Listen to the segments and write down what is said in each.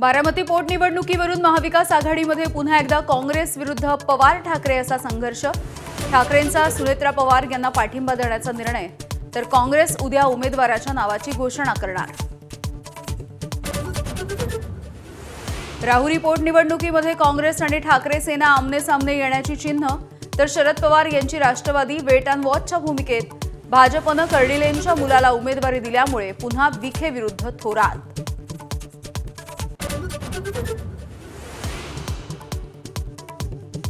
बारामती पोटनिवडणुकीवरून महाविकास आघाडीमध्ये पुन्हा एकदा काँग्रेस विरुद्ध पवार ठाकरे असा संघर्ष। ठाकरेंचा सुनेत्रा पवार यांना पाठिंबा देण्याचा निर्णय, तर काँग्रेस उद्या उमेदवाराच्या नावाची घोषणा करणार। राहुरी पोटनिवडणुकीमध्ये काँग्रेस आणि ठाकरे सेना आमने-सामने येण्याची चिन्ह, तर शरद पवार यांची राष्ट्रवादी वेट अँड वॉचच्या भूमिकेत। भाजपनं कर्डिलेंच्या मुलाला उमेदवारी दिल्यामुळे पुन्हा विखे विरुद्ध थोरात।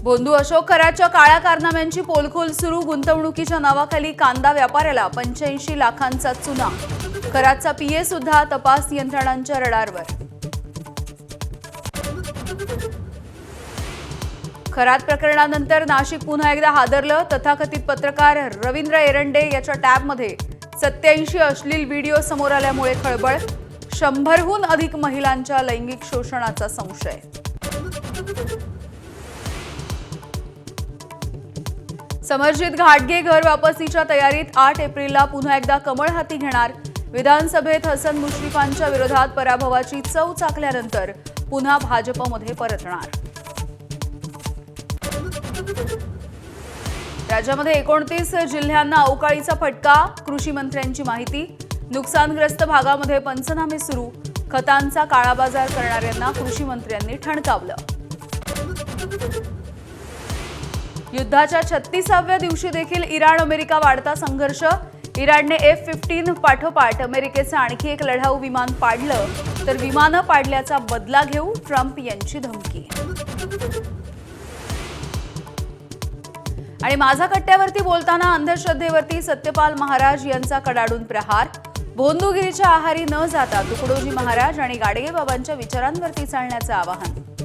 बोंधू अशोक कराडच्या काळ्या कारनाम्यांची पोलखोल सुरू। गुंतवणुकीच्या नावाखाली कांदा व्यापाऱ्याला 85 लाखांचा चुना। कराडचा पीए सुद्धा तपास यंत्रणांच्या रडारवर। खरात प्रकरणानंतर नाशिक पुन्हा एकदा हादरलं। तथाकथित पत्रकार रवींद्र एरंडे याच्या टॅबमध्ये 87 अश्लील व्हिडिओ समोर आल्यामुळे खळबळ। 100हून अधिक महिलांच्या लैंगिक शोषणाचा संशय। समर्जित घाटगे घर वापसीच्या तयारीत। 8 एप्रिलला पुन्हा एकदा कमळ हाती घेणार। विधानसभेत हसन मुश्रीफांच्या विरोधात पराभवाची चव चाखल्यानंतर पुन्हा भाजपमध्ये परतणार। राज्यामध्ये 29 जिल्ह्यांना अवकाळीचा फटका। कृषी मंत्र्यांची माहिती। नुकसानग्रस्त भागामध्ये पंचनामे सुरू। खतांचा काळाबाजार करणाऱ्यांना कृषी मंत्र्यांनी ठणकावलं। युद्धाच्या 36व्या दिवशी देखील इराण अमेरिका वाढता संघर्ष। इराणने F-15 पाठोपाठ अमेरिकेचं आणखी एक लढाऊ विमान पाडलं, तर विमानं पाडल्याचा बदला घेऊ ट्रम्प यांची धमकी। आणि माझा कट्ट्यावरती बोलताना अंधश्रद्धेवरती सत्यपाल महाराज यांचा कडाडून प्रहार। भोंदूगिरीच्या आहारी न जाता तुकडोजी महाराज आणि गाडगे बाबांच्या विचारांवरती चालण्याचं आवाहन।